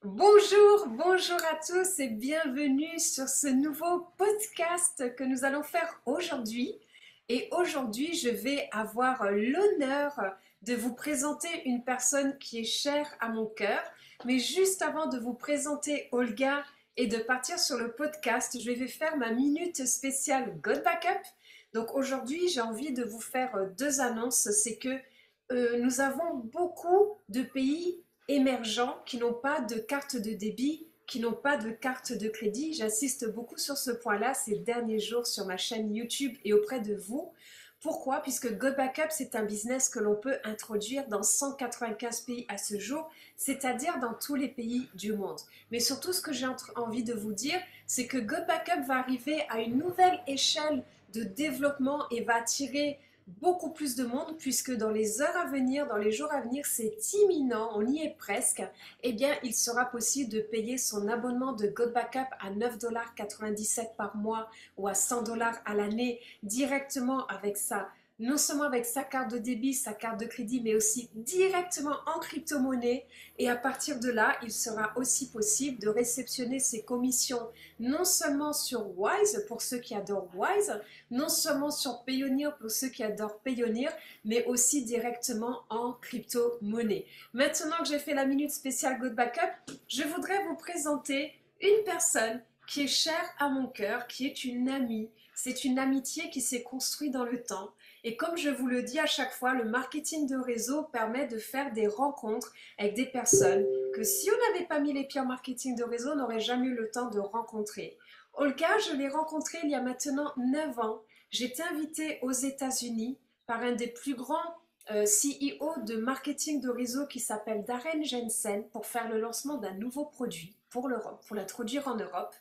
Bonjour, bonjour à tous et bienvenue sur ce nouveau podcast que nous allons faire aujourd'hui. Et aujourd'hui, je vais avoir l'honneur de vous présenter une personne qui est chère à mon cœur. Mais juste avant de vous présenter Olga et de partir sur le podcast, je vais faire ma minute spéciale God Backup. Donc aujourd'hui, j'ai envie de vous faire deux annonces. C'est que nous avons beaucoup de pays émergents qui n'ont pas de carte de débit, qui n'ont pas de carte de crédit. J'insiste beaucoup sur ce point-là ces derniers jours sur ma chaîne YouTube et auprès de vous. Pourquoi? Puisque Go Backup, c'est un business que l'on peut introduire dans 195 pays à ce jour, c'est-à-dire dans tous les pays du monde. Mais surtout, ce que j'ai envie de vous dire, c'est que Go Backup va arriver à une nouvelle échelle de développement et va attirer beaucoup plus de monde puisque dans les heures à venir, dans les jours à venir, c'est imminent, on y est presque, eh bien il sera possible de payer son abonnement de God Backup à 9,97 $ par mois ou à 100 $ à l'année directement avec ça. Non seulement avec sa carte de débit, sa carte de crédit, mais aussi directement en crypto-monnaie. Et à partir de là, il sera aussi possible de réceptionner ses commissions non seulement sur Wise, pour ceux qui adorent Wise, non seulement sur Payoneer pour ceux qui adorent Payoneer, mais aussi directement en crypto-monnaie. Maintenant que j'ai fait la minute spéciale Good Backup, je voudrais vous présenter une personne qui est chère à mon cœur, qui est une amie. C'est une amitié qui s'est construite dans le temps. Et comme je vous le dis à chaque fois, le marketing de réseau permet de faire des rencontres avec des personnes que si on n'avait pas mis les pieds en marketing de réseau, on n'aurait jamais eu le temps de rencontrer. Olga, je l'ai rencontrée il y a maintenant 9 ans. J'étais invitée aux États-Unis par un des plus grands CEO de marketing de réseau qui s'appelle Darren Jensen pour faire le lancement d'un nouveau produit pour l'Europe, pour l'introduire en Europe.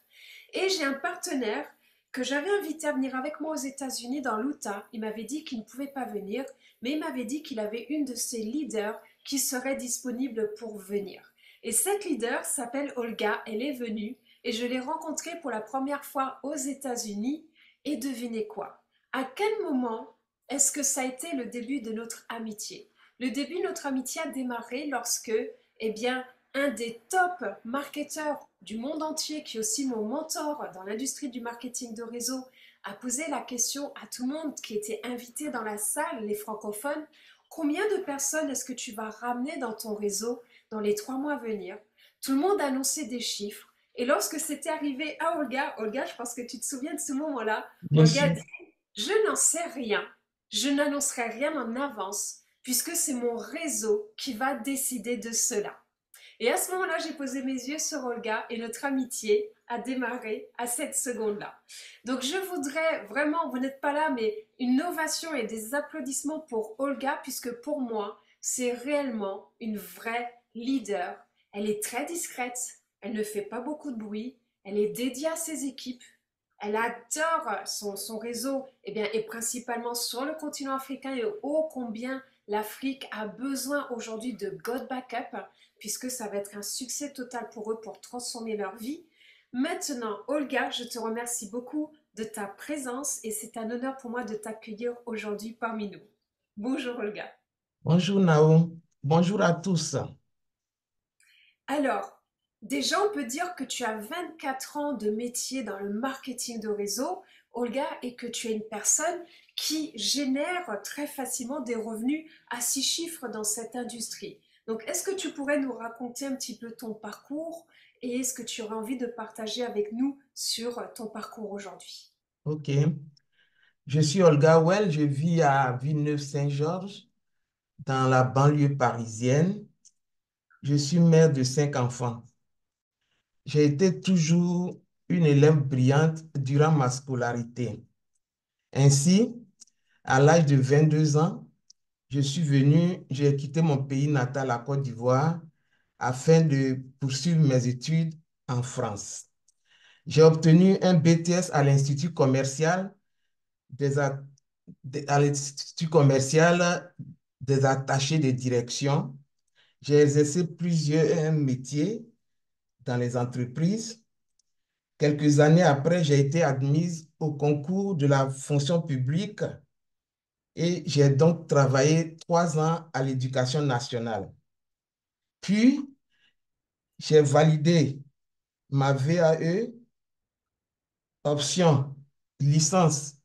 Et j'ai un partenaire que j'avais invité à venir avec moi aux États-Unis dans l'Utah. Il m'avait dit qu'il ne pouvait pas venir, mais il m'avait dit qu'il avait une de ses leaders qui serait disponible pour venir. Et cette leader s'appelle Olga, elle est venue et je l'ai rencontrée pour la première fois aux États-Unis. Et devinez quoi? À quel moment est-ce que ça a été le début de notre amitié? Le début de notre amitié a démarré lorsque, eh bien, un des top marketeurs du monde entier, qui est aussi mon mentor dans l'industrie du marketing de réseau, a posé la question à tout le monde qui était invité dans la salle, les francophones, combien de personnes est-ce que tu vas ramener dans ton réseau dans les 3 mois à venir? Tout le monde a annoncé des chiffres. Et lorsque c'était arrivé à Olga, Olga, je pense que tu te souviens de ce moment-là, Bien Olga a sûr. dit, je n'en sais rien, je n'annoncerai rien en avance, puisque c'est mon réseau qui va décider de cela. Et à ce moment-là, j'ai posé mes yeux sur Olga et notre amitié a démarré à cette seconde-là. Donc je voudrais vraiment, vous n'êtes pas là, mais une ovation et des applaudissements pour Olga, puisque pour moi, c'est réellement une vraie leader. Elle est très discrète, elle ne fait pas beaucoup de bruit, elle est dédiée à ses équipes, elle adore son réseau, eh bien, et principalement sur le continent africain et ô combien l'Afrique a besoin aujourd'hui de God Backup, puisque ça va être un succès total pour eux pour transformer leur vie. Maintenant, Olga, je te remercie beaucoup de ta présence et c'est un honneur pour moi de t'accueillir aujourd'hui parmi nous. Bonjour Olga. Bonjour Nao. Bonjour à tous. Alors, déjà, on peut dire que tu as 24 ans de métier dans le marketing de réseau, Olga, et que tu es une personne qui génère très facilement des revenus à 6 chiffres dans cette industrie. Donc, est-ce que tu pourrais nous raconter un petit peu ton parcours et est-ce que tu aurais envie de partager avec nous sur ton parcours aujourd'hui? OK. Je suis Olga Well. Je vis à Villeneuve-Saint-Georges, dans la banlieue parisienne. Je suis mère de 5 enfants. J'ai été toujours une élève brillante durant ma scolarité. Ainsi, à l'âge de 22 ans, j'ai quitté mon pays natal, la Côte d'Ivoire, afin de poursuivre mes études en France. J'ai obtenu un BTS des, a- à l'Institut commercial des attachés de direction. J'ai exercé plusieurs métiers dans les entreprises. Quelques années après, j'ai été admise au concours de la fonction publique et j'ai donc travaillé 3 ans à l'Éducation nationale. Puis, j'ai validé ma VAE, option licence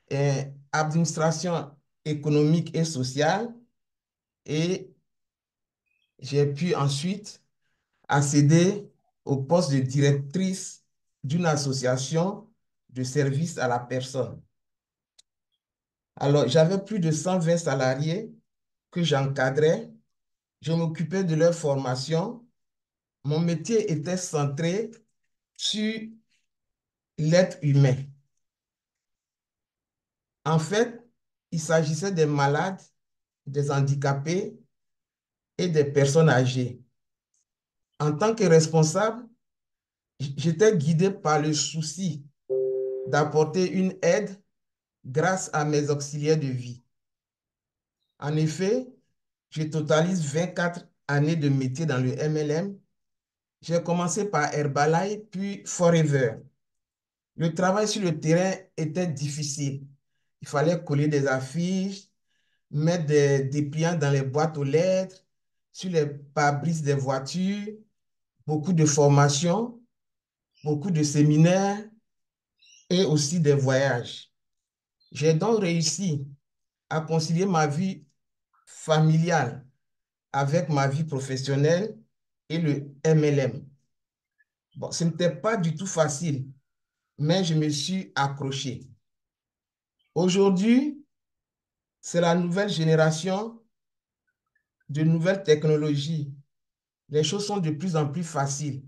et administration économique et sociale, et j'ai pu ensuite accéder au poste de directrice d'une association de services à la personne. Alors, j'avais plus de 120 salariés que j'encadrais. Je m'occupais de leur formation. Mon métier était centré sur l'être humain. En fait, il s'agissait des malades, des handicapés et des personnes âgées. En tant que responsable, j'étais guidé par le souci d'apporter une aide grâce à mes auxiliaires de vie. En effet, je totalise 24 années de métier dans le MLM. J'ai commencé par Herbalife, puis Forever. Le travail sur le terrain était difficile. Il fallait coller des affiches, mettre des dépliants dans les boîtes aux lettres, sur les pare-brises des voitures, beaucoup de formations, beaucoup de séminaires et aussi des voyages. J'ai donc réussi à concilier ma vie familiale avec ma vie professionnelle et le MLM. Bon, ce n'était pas du tout facile, mais je me suis accroché. Aujourd'hui, c'est la nouvelle génération de nouvelles technologies. Les choses sont de plus en plus faciles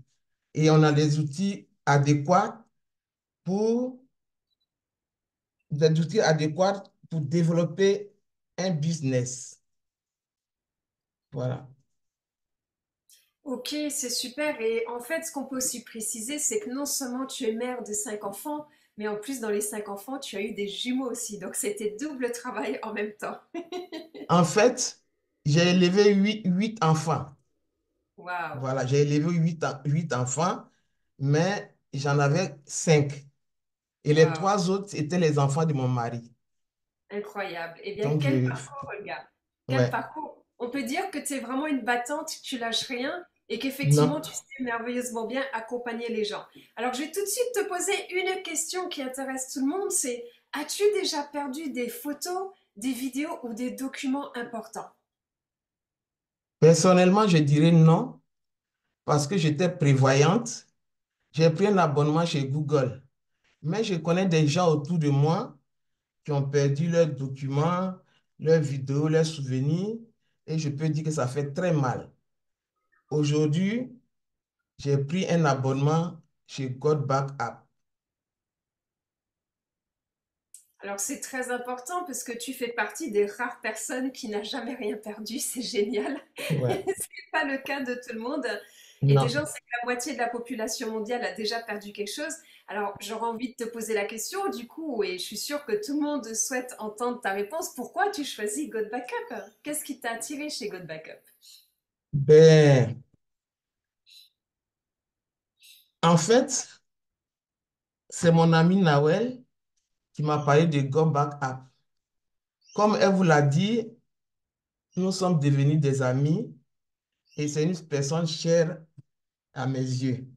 et on a des outils adéquats pour, pour développer un business. Voilà. Ok, c'est super. Et en fait, ce qu'on peut aussi préciser, c'est que non seulement tu es mère de 5 enfants, mais en plus, dans les 5 enfants, tu as eu des jumeaux aussi. Donc, c'était double travail en même temps. En fait, j'ai élevé huit enfants. Waouh, Voilà, j'ai élevé huit enfants, mais j'en avais cinq. Et les waouh, trois autres étaient les enfants de mon mari. incroyable. Eh bien, Donc, quel parcours, Olga. Quel ouais, parcours. On peut dire que tu es vraiment une battante, tu lâches rien et qu'effectivement, non. tu sais merveilleusement bien accompagner les gens. Alors, je vais tout de suite te poser une question qui intéresse tout le monde, c'est as-tu déjà perdu des photos, des vidéos ou des documents importants? Personnellement, je dirais non, parce que j'étais prévoyante. J'ai pris un abonnement chez Google. Mais je connais des gens autour de moi qui ont perdu leurs documents, leurs vidéos, leurs souvenirs, et je peux dire que ça fait très mal. Aujourd'hui, j'ai pris un abonnement chez God Backup. Alors c'est très important parce que tu fais partie des rares personnes qui n'a jamais rien perdu, c'est génial. Ouais, C'est pas le cas de tout le monde. Et déjà, on non. sait que la moitié de la population mondiale a déjà perdu quelque chose. Alors j'aurais envie de te poser la question du coup, et je suis sûre que tout le monde souhaite entendre ta réponse. Pourquoi tu choisis God Backup? Qu'est-ce qui t'a attiré chez God Backup? Ben, en fait, c'est mon ami Nawel qui m'a parlé de God Backup. Comme elle vous l'a dit, nous sommes devenus des amis et c'est une personne chère à mes yeux.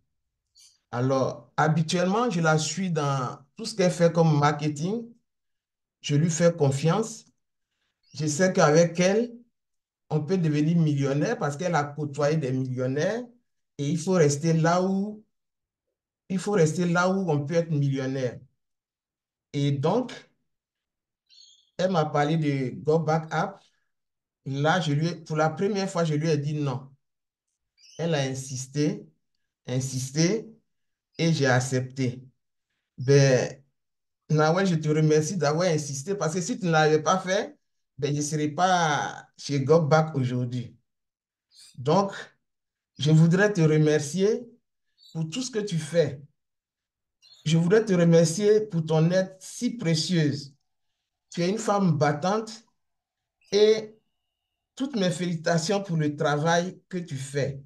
Alors, habituellement, je la suis dans tout ce qu'elle fait comme marketing. Je lui fais confiance. Je sais qu'avec elle, on peut devenir millionnaire parce qu'elle a côtoyé des millionnaires et il faut rester là où on peut être millionnaire. Et donc, elle m'a parlé de Go Back App. Là, pour la première fois, je lui ai dit non. Elle a insisté, insisté et j'ai accepté. Ben, Nawel, je te remercie d'avoir insisté parce que si tu ne l'avais pas fait, ben, je ne serais pas chez GovBack aujourd'hui. Donc, je voudrais te remercier pour tout ce que tu fais. Je voudrais te remercier pour ton aide si précieuse. Tu es une femme battante et toutes mes félicitations pour le travail que tu fais.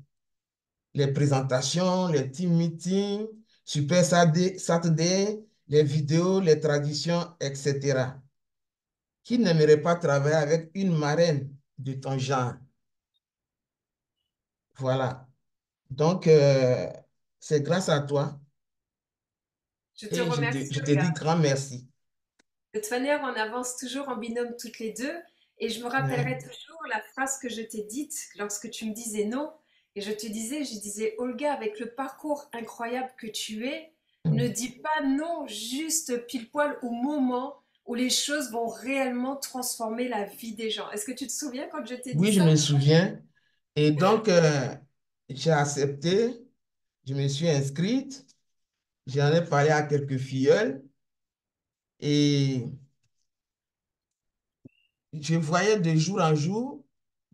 Les présentations, les team meetings, Super Saturday, les vidéos, les traditions, etc. Qui n'aimerait pas travailler avec une marraine de ton genre? Voilà. Donc, c'est grâce à toi Je te et remercie, je te dis Olga. grand merci. De toute manière, on avance toujours en binôme toutes les deux. Et je me rappellerai Ouais. toujours la phrase que je t'ai dite lorsque tu me disais non. Et je disais, Olga, avec le parcours incroyable que tu es, ne dis pas non juste pile poil au moment où les choses vont réellement transformer la vie des gens. Est-ce que tu te souviens quand je t'ai dit Oui, je me ça? souviens. Et donc, j'ai accepté, je me suis inscrite, j'en ai parlé à quelques filleuls et je voyais de jour en jour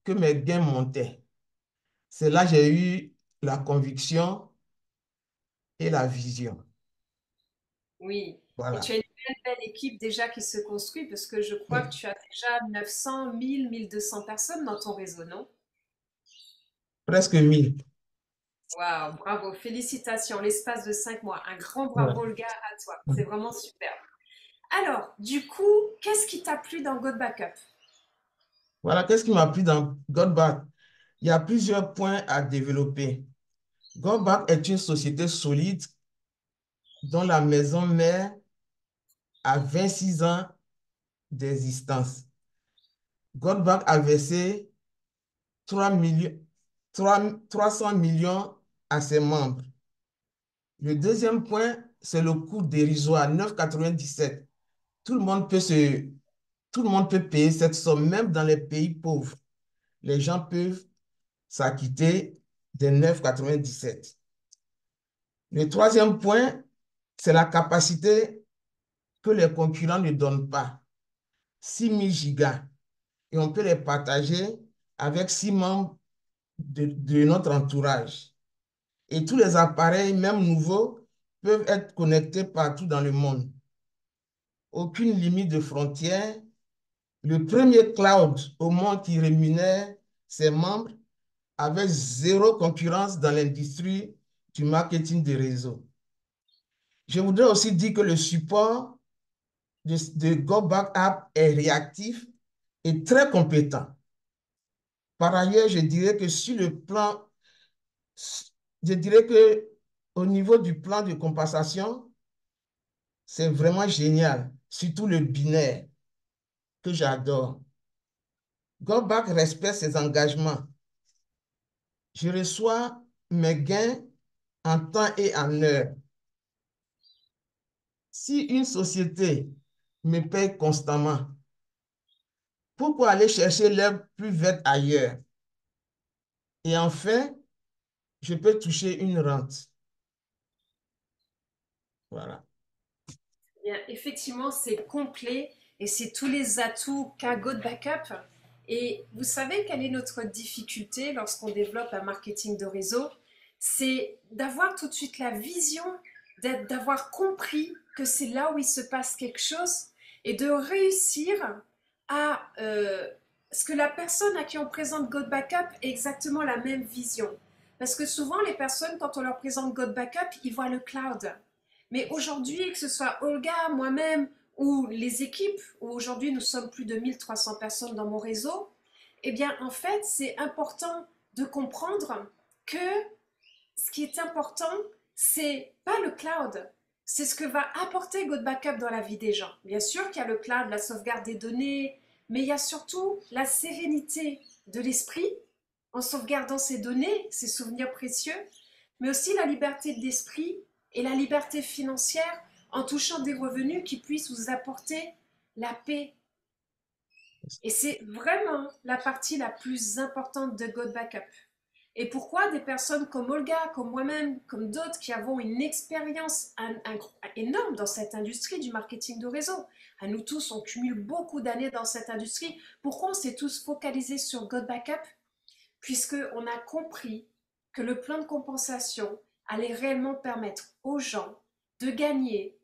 que mes gains montaient. C'est là que j'ai eu la conviction et la vision. Oui. Et tu Voilà. as une belle, belle équipe déjà qui se construit parce que je crois que tu as déjà 900, 1000, 1200 personnes dans ton réseau, non? Presque 1000. Waouh, bravo, félicitations, l'espace de 5 mois. Un grand bravo, Ouais. le gars, à toi. C'est vraiment super. Alors, du coup, qu'est-ce qui t'a plu dans God Backup? Voilà, qu'est-ce qui m'a plu dans Godback? Il y a plusieurs points à développer. Godback est une société solide dont la maison mère a 26 ans d'existence. Goldbach a versé 3 millions, 300 millions à ses membres. Le deuxième point, c'est le coût dérisoire, 9,97. Tout le monde peut se, Tout le monde peut payer cette somme, même dans les pays pauvres. Les gens peuvent s'acquitter des 9,97. Le troisième point, c'est la capacité que les concurrents ne donnent pas. 6 000 gigas. Et on peut les partager avec 6 membres de notre entourage. Et tous les appareils, même nouveaux, peuvent être connectés partout dans le monde. Aucune limite de frontières. Le premier cloud au monde qui rémunère ses membres avec zéro concurrence dans l'industrie du marketing de réseau. Je voudrais aussi dire que le support de GoBack App est réactif et très compétent. Par ailleurs, je dirais que au niveau du plan de compensation, c'est vraiment génial, surtout le binaire que j'adore. Goldback respecte ses engagements. Je reçois mes gains en temps et en heure. Si une société me paye constamment, pourquoi aller chercher l'herbe plus verte ailleurs? Et enfin, je peux toucher une rente. Voilà. Bien, effectivement, c'est complet et c'est tous les atouts qu'a God Backup. Et vous savez quelle est notre difficulté lorsqu'on développe un marketing de réseau? C'est d'avoir tout de suite la vision, d'avoir compris que c'est là où il se passe quelque chose et de réussir à ce que la personne à qui on présente God Backup ait exactement la même vision. Parce que souvent, les personnes, quand on leur présente God Backup, ils voient le cloud. Mais aujourd'hui, que ce soit Olga, moi-même ou les équipes, où aujourd'hui nous sommes plus de 1300 personnes dans mon réseau, eh bien en fait c'est important de comprendre que ce qui est important, c'est pas le cloud, c'est ce que va apporter God Backup dans la vie des gens. Bien sûr qu'il y a le cloud, la sauvegarde des données, mais il y a surtout la sérénité de l'esprit en sauvegardant ces données, ces souvenirs précieux, mais aussi la liberté d'esprit et la liberté financière en touchant des revenus qui puissent vous apporter la paix. Et c'est vraiment la partie la plus importante de God Backup. Et pourquoi des personnes comme Olga, comme moi-même, comme d'autres qui avons une expérience énorme dans cette industrie du marketing de réseau, à nous tous, on cumule beaucoup d'années dans cette industrie, pourquoi on s'est tous focalisés sur God Backup? Puisqu'on a compris que le plan de compensation allait réellement permettre aux gens de gagner,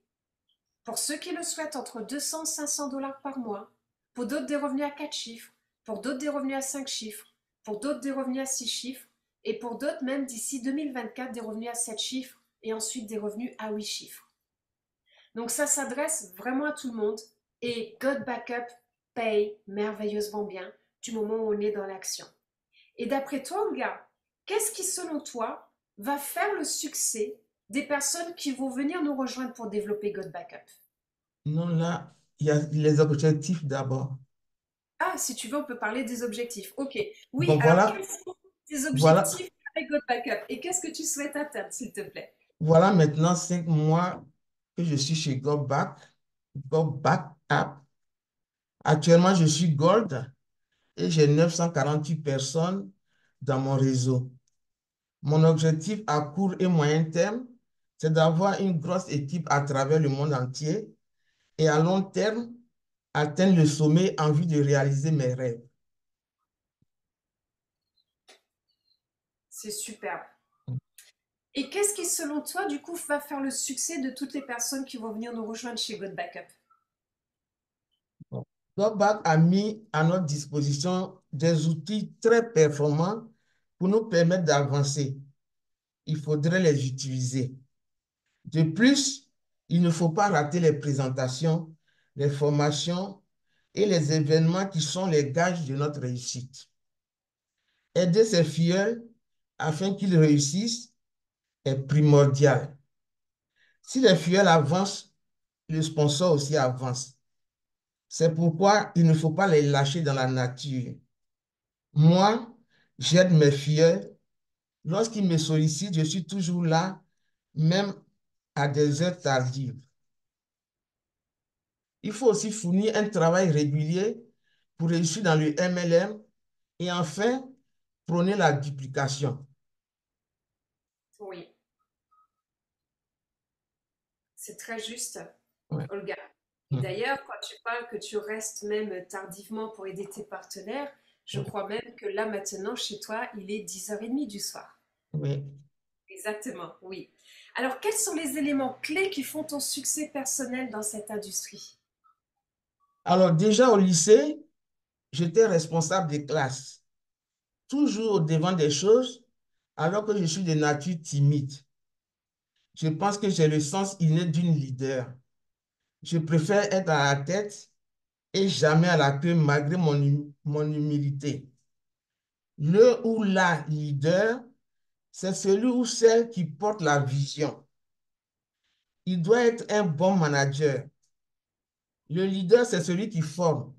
pour ceux qui le souhaitent, entre 200 et 500 dollars par mois, pour d'autres des revenus à 4 chiffres, pour d'autres des revenus à 5 chiffres, pour d'autres des revenus à 6 chiffres, et pour d'autres même d'ici 2024 des revenus à 7 chiffres, et ensuite des revenus à 8 chiffres. Donc ça s'adresse vraiment à tout le monde, et God Backup paye merveilleusement bien du moment où on est dans l'action. Et d'après toi, Olga, qu'est-ce qui, selon toi, va faire le succès des personnes qui vont venir nous rejoindre pour développer God Backup? Non, là, il y a les objectifs d'abord. Ah, si tu veux, on peut parler des objectifs. Ok. Oui, Bon, alors quels voilà, sont tes voilà, objectifs avec God Backup et qu'est-ce que tu souhaites atteindre, s'il te plaît? voilà maintenant 5 mois que je suis chez Go Back App. Actuellement, je suis Gold et j'ai 948 personnes dans mon réseau. Mon objectif à court et moyen terme, c'est d'avoir une grosse équipe à travers le monde entier et à long terme, atteindre le sommet en vue de réaliser mes rêves. C'est superbe. Et qu'est-ce qui, selon toi, du coup, va faire le succès de toutes les personnes qui vont venir nous rejoindre chez God Backup? Bon. Dropback a mis à notre disposition des outils très performants pour nous permettre d'avancer. Il faudrait les utiliser. De plus, il ne faut pas rater les présentations, les formations et les événements qui sont les gages de notre réussite. Aider ses filles afin qu'ils réussissent est primordial. Si les filles avancent, le sponsor aussi avance. C'est pourquoi il ne faut pas les lâcher dans la nature. Moi, j'aide mes filles. Lorsqu'ils me sollicitent, je suis toujours là, même à des heures tardives. Il faut aussi fournir un travail régulier pour réussir dans le MLM et enfin prôner la duplication. Oui, c'est très juste, Ouais. Olga. Et Mm. d'ailleurs, quand tu parles que tu restes même tardivement pour aider tes partenaires, je Ouais. crois même que là maintenant, chez toi, il est 10h30 du soir. Oui. Exactement, oui. Alors, quels sont les éléments clés qui font ton succès personnel dans cette industrie? Alors déjà au lycée, j'étais responsable des classes, toujours au devant des choses, alors que je suis de nature timide. Je pense que j'ai le sens inné d'une leader. Je préfère être à la tête et jamais à la queue malgré mon humilité. Le ou la leader, c'est celui ou celle qui porte la vision. Il doit être un bon manager. Le leader, c'est celui qui forme,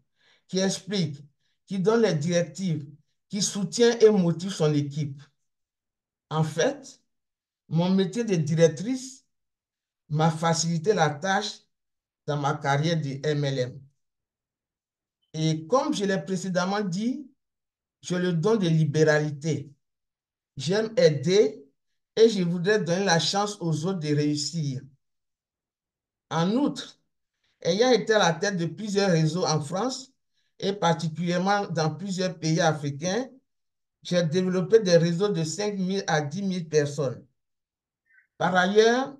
qui explique, qui donne les directives, qui soutient et motive son équipe. En fait, mon métier de directrice m'a facilité la tâche dans ma carrière de MLM. Et comme je l'ai précédemment dit, je le donne de libéralité. J'aime aider et je voudrais donner la chance aux autres de réussir. En outre, ayant été à la tête de plusieurs réseaux en France et particulièrement dans plusieurs pays africains, j'ai développé des réseaux de 5 000 à 10 000 personnes. Par ailleurs,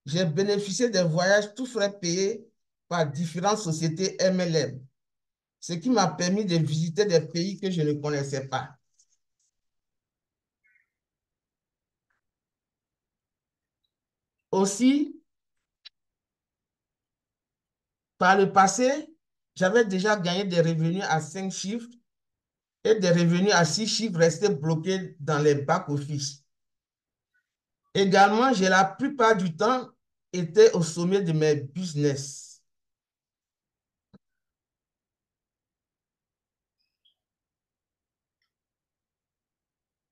j'ai bénéficié des voyages tout frais payés par différentes sociétés MLM, ce qui m'a permis de visiter des pays que je ne connaissais pas. Aussi, par le passé, j'avais déjà gagné des revenus à 5 chiffres et des revenus à 6 chiffres restés bloqués dans les back-office. Également, j'ai la plupart du temps été au sommet de mes business.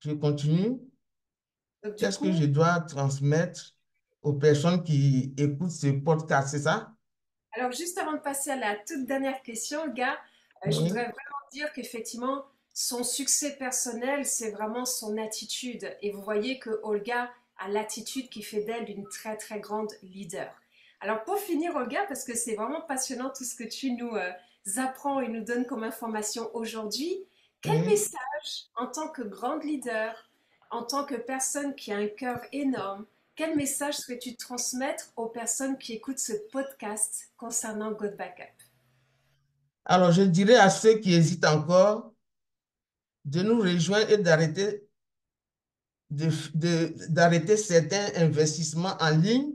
Je continue. Donc, du Qu'est-ce que je coup, dois transmettre aux personnes qui écoutent ce podcast, c'est ça? alors, juste avant de passer à la toute dernière question, gars, je Oui, voudrais vraiment dire qu'effectivement, son succès personnel, c'est vraiment son attitude. Et vous voyez que Olga a l'attitude qui fait d'elle une très, très grande leader. Alors, pour finir, Olga, parce que c'est vraiment passionnant tout ce que tu nous apprends et nous donnes comme information aujourd'hui, quel oui. message, en tant que grande leader, en tant que personne qui a un cœur énorme, quel message souhaites-tu transmettre aux personnes qui écoutent ce podcast concernant God Backup? Alors, je dirais à ceux qui hésitent encore de nous rejoindre et d'arrêter certains investissements en ligne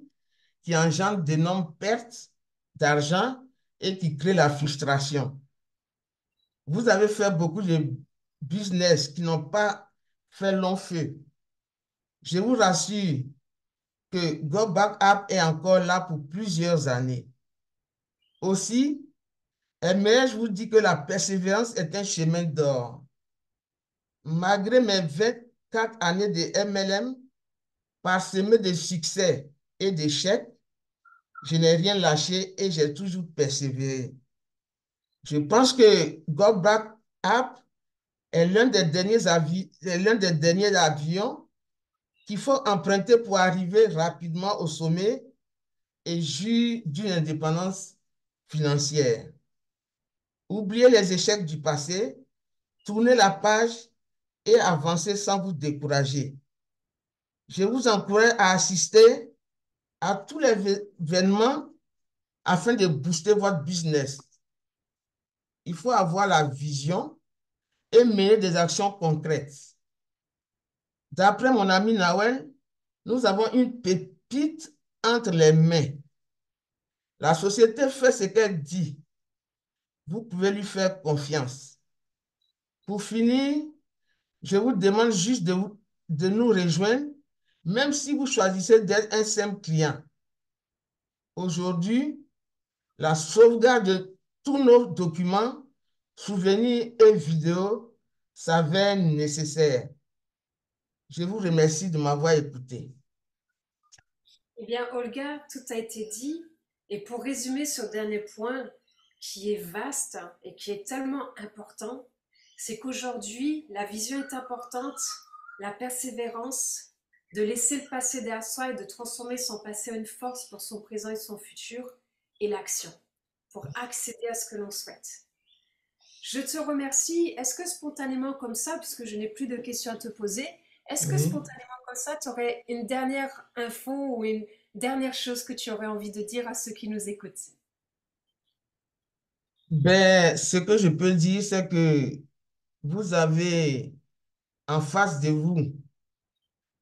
qui engendrent d'énormes pertes d'argent et qui créent la frustration. Vous avez fait beaucoup de business qui n'ont pas fait long feu. Je vous rassure que Go Back Up est encore là pour plusieurs années. Aussi, aimerais-je vous dire que la persévérance est un chemin d'or. Malgré mes 24 années de MLM, parsemées de succès et d'échecs, je n'ai rien lâché et j'ai toujours persévéré. Je pense que Go Back Up est l'un des derniers avions qu'il faut emprunter pour arriver rapidement au sommet et jouir d'une indépendance financière. Oubliez les échecs du passé, tournez la page et avancez sans vous décourager. Je vous encourage à assister à tous les événements afin de booster votre business. Il faut avoir la vision et mener des actions concrètes. D'après mon ami Nawel, nous avons une pépite entre les mains. La société fait ce qu'elle dit. Vous pouvez lui faire confiance. Pour finir, je vous demande juste de nous rejoindre, même si vous choisissez d'être un simple client. Aujourd'hui, la sauvegarde de tous nos documents, souvenirs et vidéos s'avère nécessaire. Je vous remercie de m'avoir écouté. Eh bien, Olga, tout a été dit. Et pour résumer ce dernier point, qui est vaste et qui est tellement important, c'est qu'aujourd'hui, la vision est importante, la persévérance, de laisser le passé derrière soi et de transformer son passé en une force pour son présent et son futur, et l'action, pour accéder à ce que l'on souhaite. Je te remercie. Est-ce que spontanément comme ça, puisque je n'ai plus de questions à te poser, est-ce que Oui. spontanément comme ça, tu aurais une dernière info ou une dernière chose que tu aurais envie de dire à ceux qui nous écoutent? Ben, ce que je peux dire, c'est que vous avez en face de vous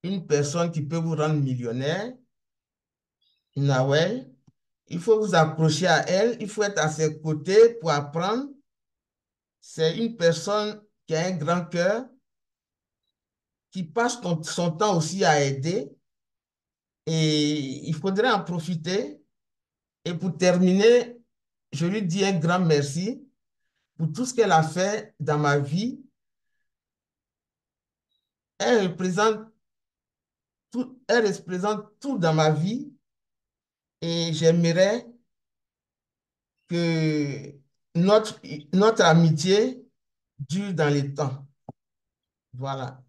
une personne qui peut vous rendre millionnaire, Nawel. Il faut vous accrocher à elle, il faut être à ses côtés pour apprendre. C'est une personne qui a un grand cœur, qui passe son temps aussi à aider et il faudrait en profiter. Et pour terminer, je lui dis un grand merci pour tout ce qu'elle a fait dans ma vie. Elle représente tout dans ma vie et j'aimerais que notre, notre amitié dure dans le temps. Voilà.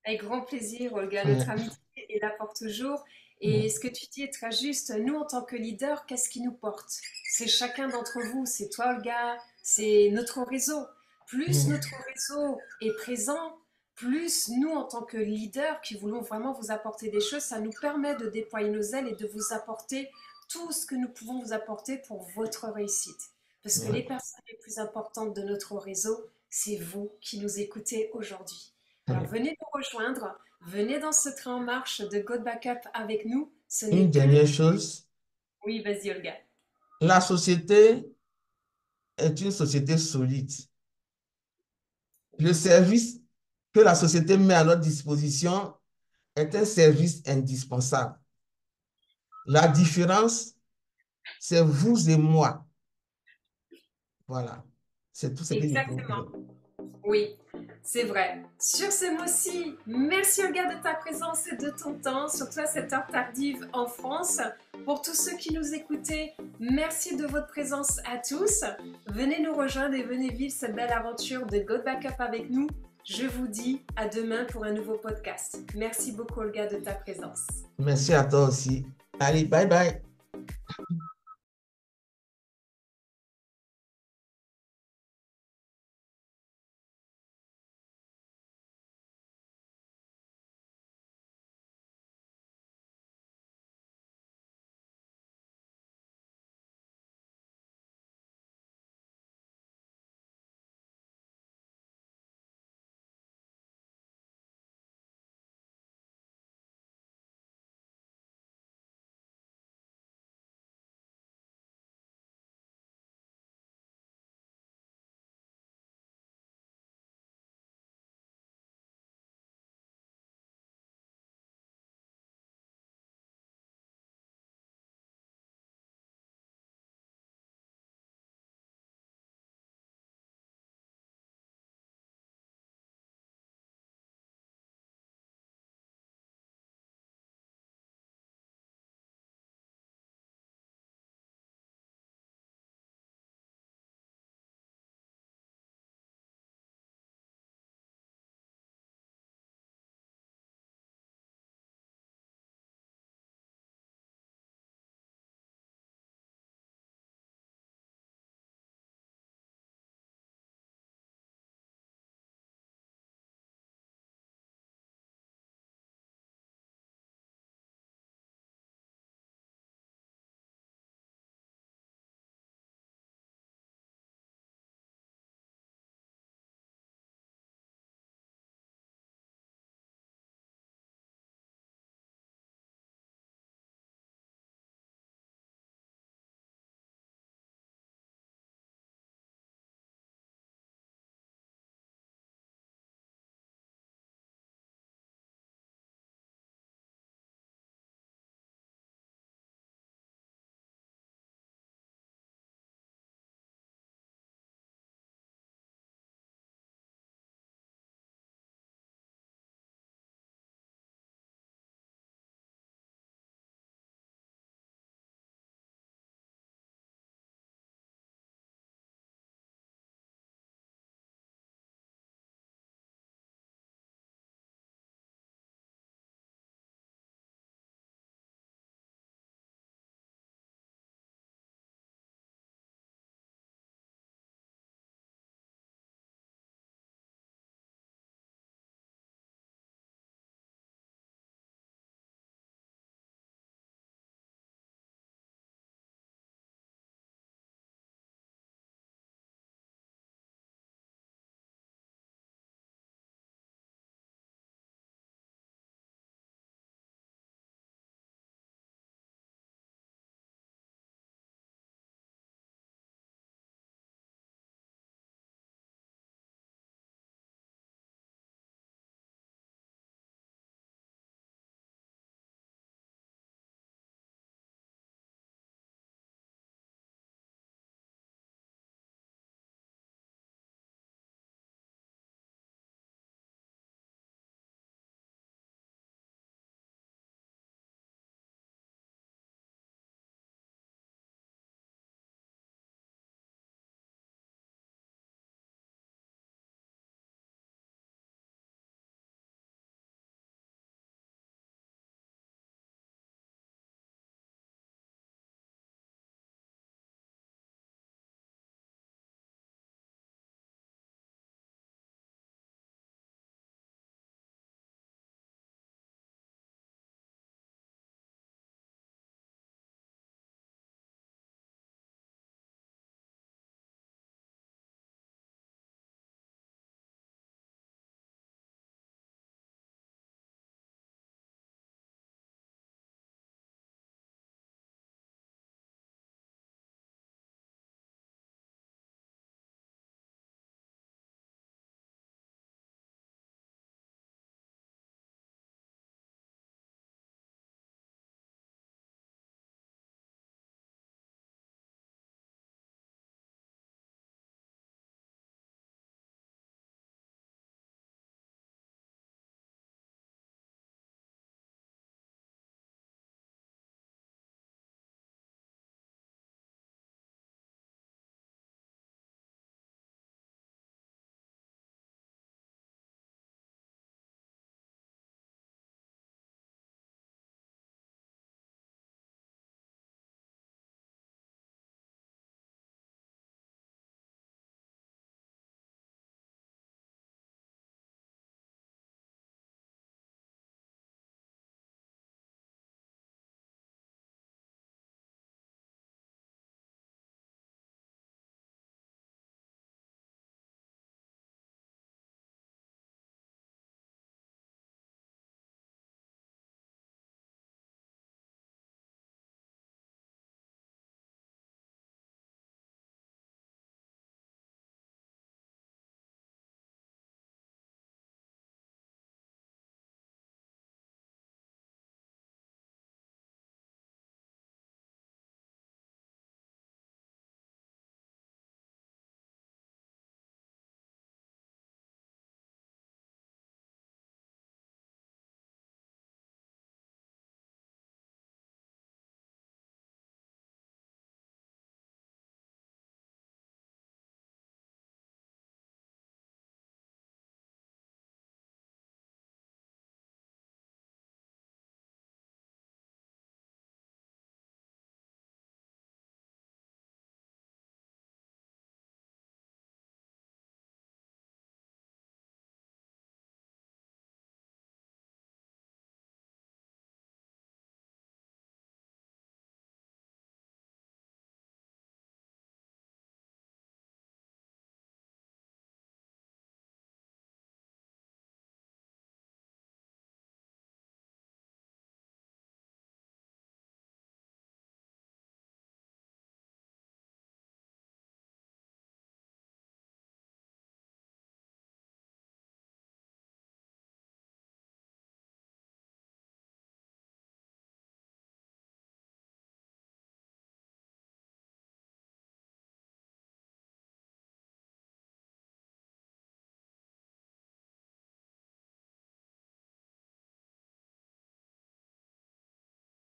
Avec grand plaisir, Olga. Notre Ouais. amitié est là pour toujours. Ouais. Et ce que tu dis est très juste. Nous, en tant que leaders, qu'est-ce qui nous porte? C'est chacun d'entre vous. C'est toi, Olga. C'est notre réseau. Plus Ouais. notre réseau est présent, plus nous, en tant que leaders qui voulons vraiment vous apporter des choses, ça nous permet de déployer nos ailes et de vous apporter tout ce que nous pouvons vous apporter pour votre réussite. Parce que les Ouais. personnes les plus importantes de notre réseau, c'est vous qui nous écoutez aujourd'hui. Alors Ouais. venez nous rejoindre, venez dans ce train en marche de God Backup avec nous. Ce Une n'est que le... dernière chose, Oui, vas-y Olga. la société est une société solide. Le service que la société met à notre disposition est un service indispensable. La différence, c'est vous et moi. Voilà. C'est tout ce que je peux vous Exactement. dire. Oui, c'est vrai. Sur ce mot-ci, merci Olga de ta présence et de ton temps, surtout à cette heure tardive en France. Pour tous ceux qui nous écoutaient, merci de votre présence à tous. Venez nous rejoindre et venez vivre cette belle aventure de God Backup avec nous. Je vous dis à demain pour un nouveau podcast. Merci beaucoup Olga de ta présence. Merci à toi aussi. Allez, bye bye.